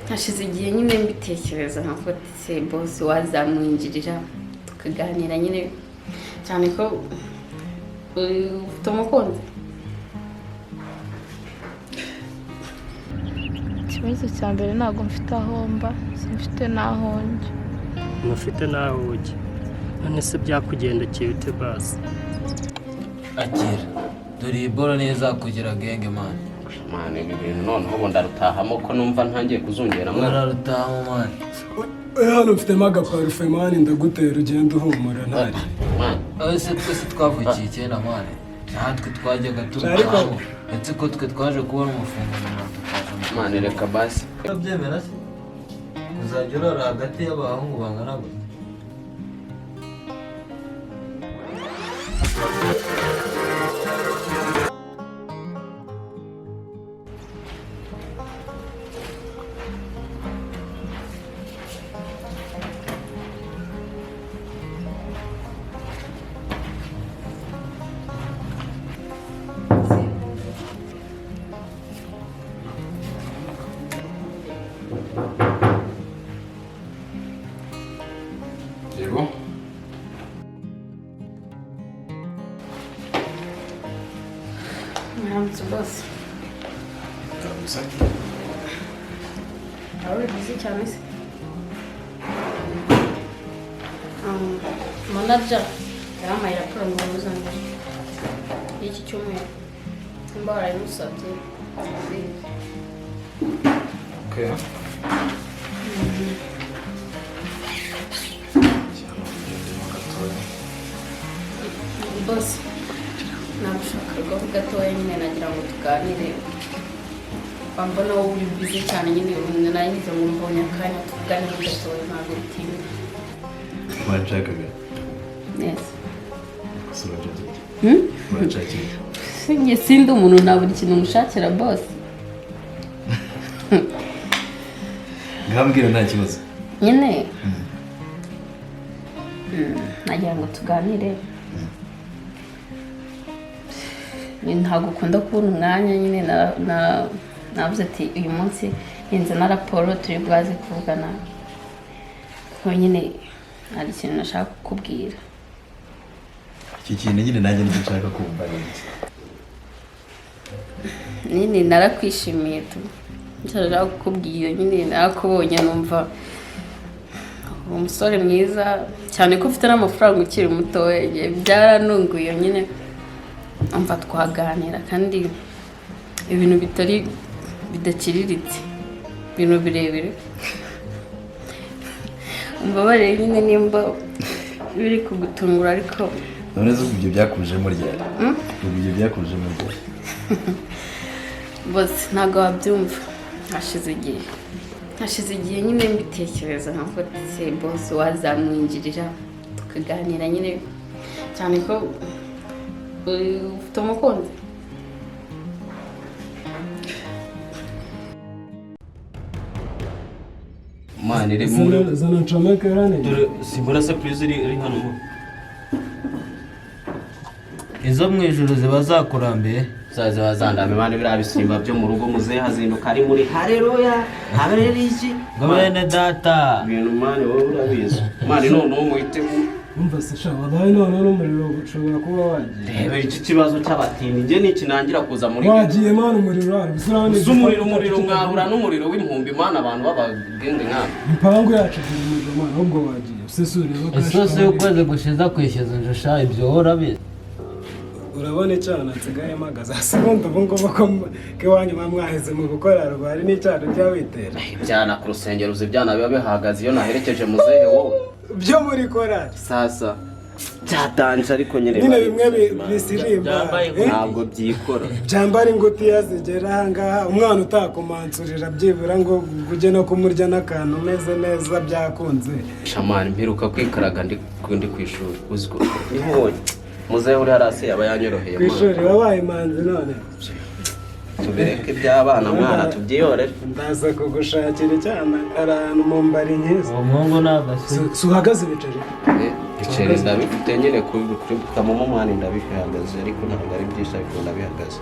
hashize igihe nyine mbitekereza nkavuga se boss wazamwinjirira tukaganira nyine cyane ko ufite umukunzi. Ikibazo cya mbere ntabwo mfite aho mba, simfite n'aho njya. Ntufite n'aho ujya, none se byakugendekeye ute basi? Akira dore iyi boro neza kugira genge man. Mane ibi bintu noneho ubu ndarutahamo ko numva ntangiye kuzungera mwana. Ndarutahamo man. Hano mfitemo agaparufe mani ndagutera ugenda uhumura ntari. Ese twese twavukiye cyenda mane. Natwe twajyaga turutaho. Ndetse ko twe twaje kubona umufunguro mane reka basi. Byemera se? Uzajya urara hagati y'abahungu bangana gute? Boss. Ahora busy cyane se. Manager yamaye raporo mu buzanga. Iki cyumweru. Mbara imusabye. Okay. Boss. Namushaka gatoya nyine nagira ngo tuganire. Mbona wowe uri busy cyane nyine nanyuze mu mbonye akanya tuganire gatoya ntabwo bitinda. Wachakaga? Yes. Wachakaga? Singe sindi umuntu na buri kintu mushakira boss. Ngambwira nta kibazo. Nyine. Nagira ngo tuganire. Ntabwo ukunda kubona umwanya nyine navuze ati uyu munsi inze na raporo turi bwaze kuvugana ko nyine ari ikintu nashaka kukubwira. Iki kintu nyine nanjye nshaka kumva nyine narakwishimiye tu nshaka kukubwira nyine nakubonye numva umusore mwiza cyane ko ufite n'amafaranga ukiri mutoya byaranunguye nyine umva twaganira kandi ibintu bitari bidakiriritse ibintu birebire umbabarire nyine nimba biri kugutungura ariko none zo ibyo byakujemo ryari ibyo byakujemo ryari bose ntabwo wabyumva hashize igihe nyine mbitekereza nkavuga se boss wazamwinjirira tukaganira nyine cyane ko ufite umukunzi. Mane iri muri zana ncomeke rane. Dore simbona surprise iri hano mo. Izo mu ijuru ziba zakurambiye zaze bazandame bane bira bisimba byo mu rugo muze hazinduka ari muri haleluya haberiki bene data ibintu mane wowe urabizi mane none umuhitemo. Umva se sha wabaye none n'umuriro ushobora kuba wagiye. Reba iki kibazo cy'abatini nge niki nangira kuza muri wagiye mana umuriro ari bisirane umuriro mwahura n'umuriro w'impumbi mana abantu babagende nk'aba impangu yacu umuriro mana ahubwo wagiye usesure isose ukweze gushiza kwishyuza injusha ibyo urabizi. urabona icyana nsigaye mpagaze asibundi ubu ngubu ko iwanyu mwaheze mu gukora rubari n'icyana ujya witera. Ibyana ku rusengero uzi ibyana biba bihagaze iyo naherekeje muzehe wowe byo muri korari sasa cyatanje ariko nyine bimwe bisirimba ntabwo byikora byambara ingutiya zigera ahangaha umwana utakumansurira byibura ngo ujye no kumurya n'akantu umeze neza byakunze. Shamani mperuka kwikaraga ndi ku ishuri uziko nibonye muzehe uri harasi yaba yanyoroheye ku ishuri wabaye imanzi none tubireke iby'abana mwana tubyiyorere. ndaza kugushakira icyana ahantu mu mbari nkiza uwo muhungu ntabwo si uhagaze bicari ibiceri ndabifite nyine kuri kamomo mani ndabihagaze ariko ntabwo ari byinshi ariko ndabihagaze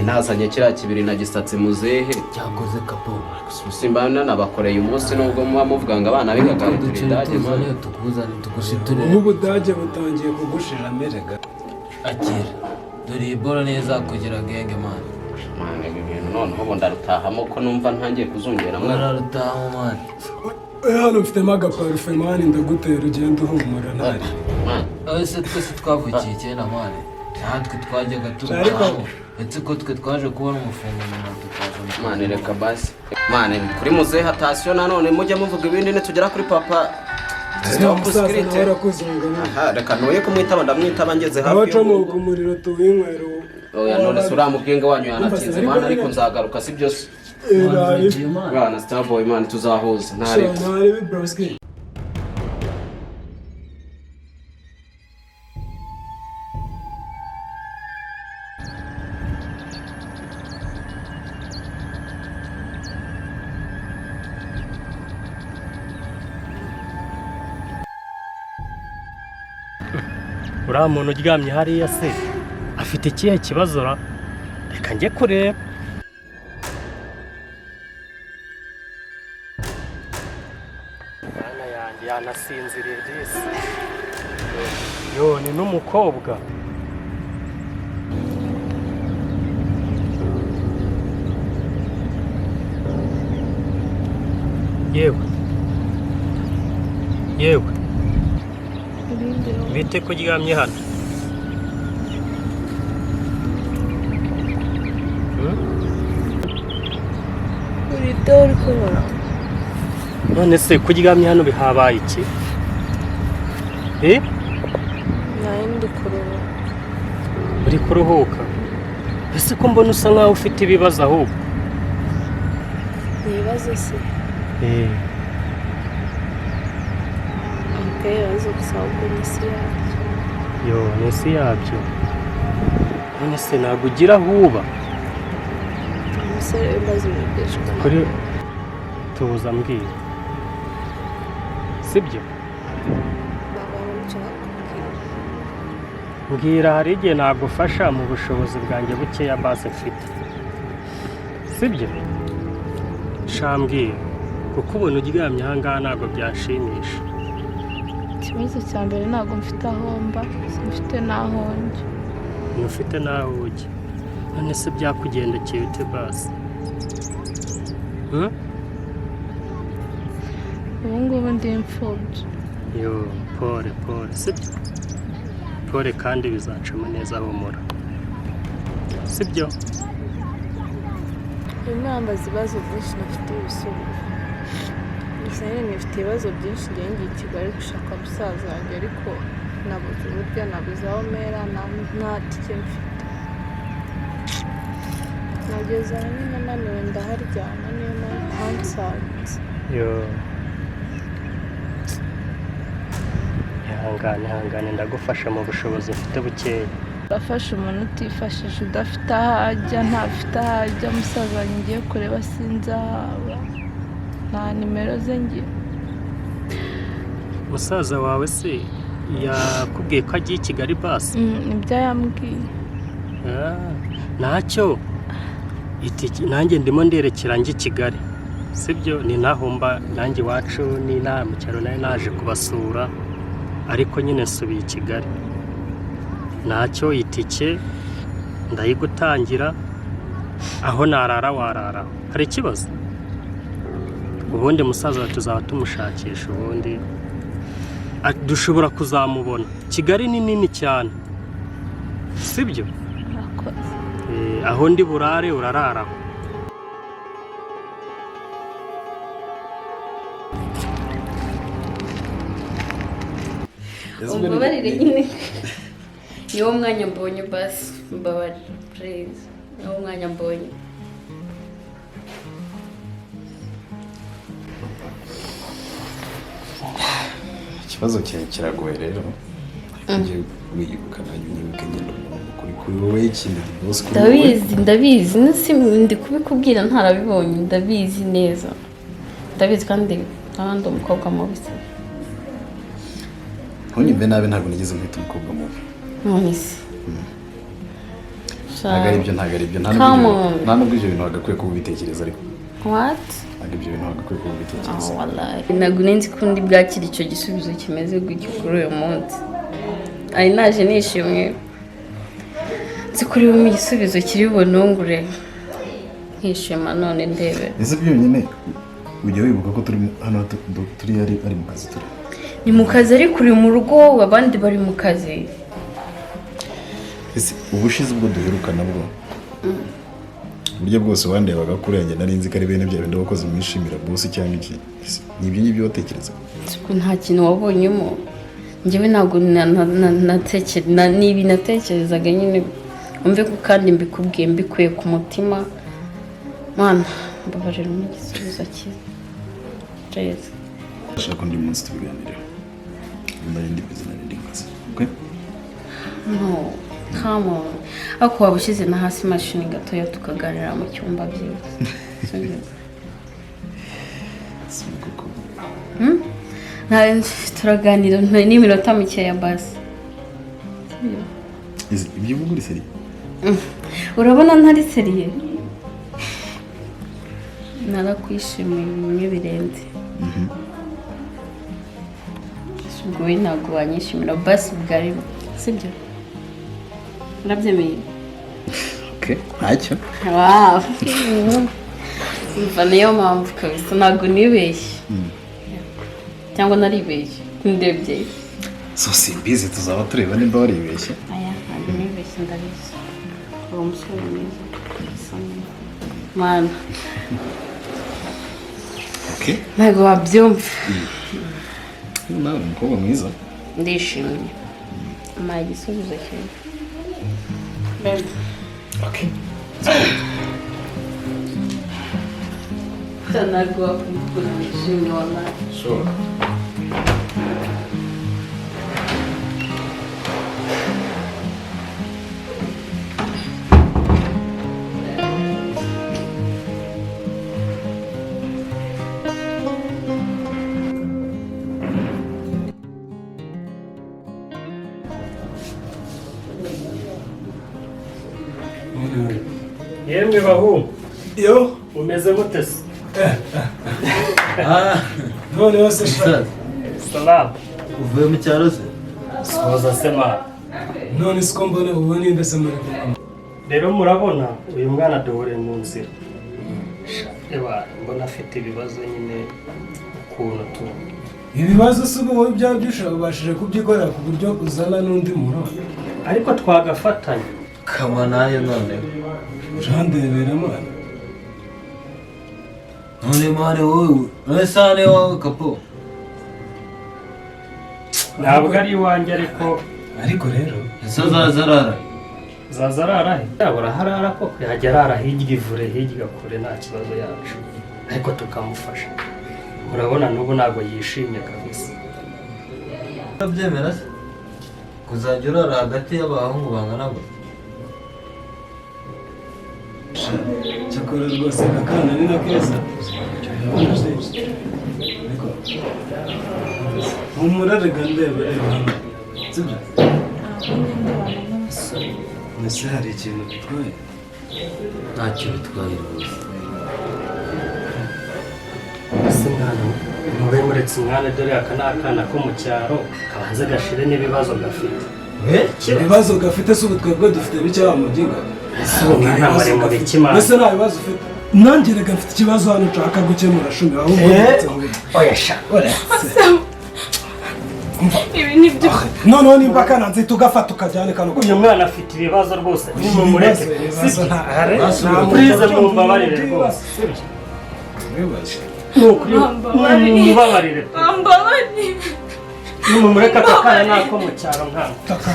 nazanye kiriya kibiri nagisatse muzehe cyakoze kapo simbana nabakoreye umunsi nubwo muba muvuga ngo abana bigaga tudage tukuzane tugushiture ubu Budage butangiye kugushira merega akira dore ibora neza kugira genge man ibi bintu noneho ubu ndarutahamo ko numva ntangiye kuzungera mwararutaha man hano mfitemo agaparufe mani ndagutera ugenda uhumura ntari ese twese twavukiye kera mani natwe twajyaga turutaho ndetse ko twe twaje kubona umufungano na tukaza mani reka basi mani kuri muzehe hatasiyo nanone mujya muvuga ibindi nitugera kuri papa reka ntuye kumwitaba ndamwitaba ngeze hafi abacomoka umuriro tuwinywera oya none se uriya mubwenge wanyu yanatsinze mani ariko nzagaruka si byose bwana starboy mani tuzahuza ntari uriya muntu uryamye hariya se afite ikihe kibazo ra reka njye kureba mwana yanjye yanasinziriye disi yo ni n'umukobwa yewe yewe bite ko uryamye hano urinde uri kubona none se ko uryamye hano bihabaye iki nayindi kuruhuka uri kuruhuka ese ko mbona usa nkaho ufite ibibazo ahubwo ibibazo se ibibazo gusa ahubwo n'isi yabyo yo n'isi yabyo none se ntabwo ugira aho uba umusore w'imbazo wibeshwa kuri tuza mbwira sibyo mbwira hari igihe nagufasha mu bushobozi bwanjye bukeya base mfite sibyo shambwira kuko ubona uryamye aha ngaha ntabwo byashimisha ikibazo cya mbere ntabwo mfite aho mba mfite n'aho njya ntufite n'aho ujya none se byakugendekeye ute basi ubu ngubu ndi imfubyi yo pole pole sibyo pole kandi bizacamo neza humura sibyo urimo wambaza ibibazo byinshi nafite ibisubizo gusa nyine nifite ibibazo byinshi ngiye ngiye i Kigali gushaka musaza wanjye ariko nabuze uburyo nabuze aho mera nta tike mfite nageze aho nyine naniwe ndaharyama niyo mpamvu hansanze yo ihangane ndagufasha mu bushobozi mfite bukeya urafasha umuntu utifashije udafite aho ajya ntafite aho ajya musaza wanjye ngiye kureba sinzi ahaba nta nimero ze ngira musaza wawe se yakubwiye ko agiye i Kigali basi nibyo yambwiye ntacyo nanjye ndimo nderekera njye i Kigali sibyo ni naho mba nanjye iwacu ni inaha mu cyaro nayo naje kubasura ariko nyine nsubiye i Kigali ntacyo itike ndayigutangira aho narara warara hari ikibazo ubundi musaza tuzaba tumushakisha ubundi dushobora kuzamubona Kigali ni nini cyane sibyo aho ndi burare urararaho umbabarire nyine niwo mwanya mbonye basi mbabarire please niwo mwanya mbonye ikibazo kiragoye rero ngiye wibuka nanjye nyibuke ngenda kuri wowe ikindi bose ndabizi ndi kubikubwira ntarabibonye ndabizi neza ndabizi kandi n'abandi umukobwa mubi ntunyumve nabi ntabwo nigeze mwita umukobwa mubi none se ntabwo ari ibyo nta nubwo ibyo bintu wagakwiye kuba ubitekereza ariko what ntabwo ibyo bintu wagakwiye kuba ubitekereza wallahi ntabwo nzi ko ndi bwakira icyo gisubizo kimeze gutyo kuri uyu munsi ari naje nishimye nzi kuri bumwe igisubizo kiri bunungure nkishima none ndebe ese byonyine ujya wibuka ko turi hano turi ari mu kazi turi ni mu kazi ariko uri mu rugo abandi bari mu kazi ese ubushize ubwo duherukana bwo uburyo bwose wandebaga kuri yanjye nari nzi ko ari bene bya bindi wakoze mwishimira boss cyangwa iki nibyo ngibyo watekereza nta kintu wabonyemo njyewe ntabwo nibi natekerezaga nyine umve ko kandi mbikubwiye mbikuye ku mutima mana mbabarira mu gisubizo cyiza ndashaka undi munsi tubiganireho ndari ndi bizina ndi kazi okay no come on ako wabushize na hasi mashini gatoya tukaganira mu cyumba byiza turaganira n'iminota mikeya basi ibyo uvuga uri seriye urabona ntari seriye narakwishimiye bimwe birenze ubwo we ntabwo wanyishimira basi bwari sibyo urabyemeye okay ntacyo wow niyo mpamvu kabisa ntabwo nibeshye cyangwa naribeshye ndebye so simbizi tuzaba tureba nimba waribeshye aya ntabwo nibeshye ndabizi uwo musore mwiza mana okay ntabwo wabyumva nawe umukobwa mwiza ndishimye amaye igisubizo cyawe okay ntabwo wakumva nishimye wallahi sure yemwe bahungu yo umeze mute se noneho se salamu uvuye mu cyaro se soza sema none siko mbona ubu ninde se muri rero murabona uyu mwana duhure mu nzira eba mbona afite ibibazo nyine ukuntu tu ibibazo se ubu byabyusha ubashije kubyikorera ku buryo uzana n'undi muntu ariko twagafatanya kama nayo none urandebera mwana none mare wowe urasane wawe kapo ntabwo ari iwanjye ariko rero ese zazarara zazarara yabura harara koko yajya arara hirya ivure hirya kure nta kibazo yacu ariko tukamufasha murabona n'ubu ntabwo yishimye kabisa urabyemera se kuzajya urara hagati y'abahungu bangana gutya cyakora rwose akana ni na keza umurarega ndebera hano sibyo mbese hari ikintu bitwaye ntacyo bitwaye rwose ese mwana mube muretse umwana dore aka ni akana ko mu cyaro kabanza gashire n'ibibazo gafite ibibazo gafite se ubu twebwe dufite bike wa muginga umwana muremure ikimana mbese nta bibazo ufite nanjye reka mfite ikibazo hano nshaka gukemura shumi ahubwo oya sha ibi ni byo noneho nimba kananze tugafata ukajyane kano uyu mwana afite ibibazo rwose nimumureke purize mumbabarire rwose mumubabarire nimumureke aka kana ni ako mu cyaro nkako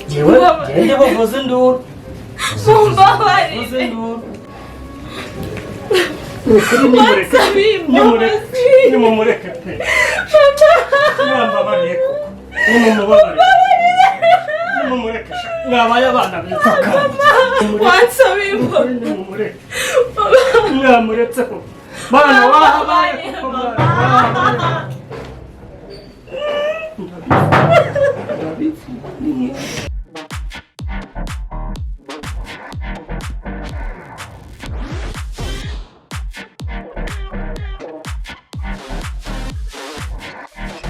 yewe gende bavuze induru mumbabarire nimumureke pe mwambabariye koko nimumubabarire nimumureke mwabaye abana beza wansabiye imbabazi mwamuretse koko bana wahabaye koko Urabizi ni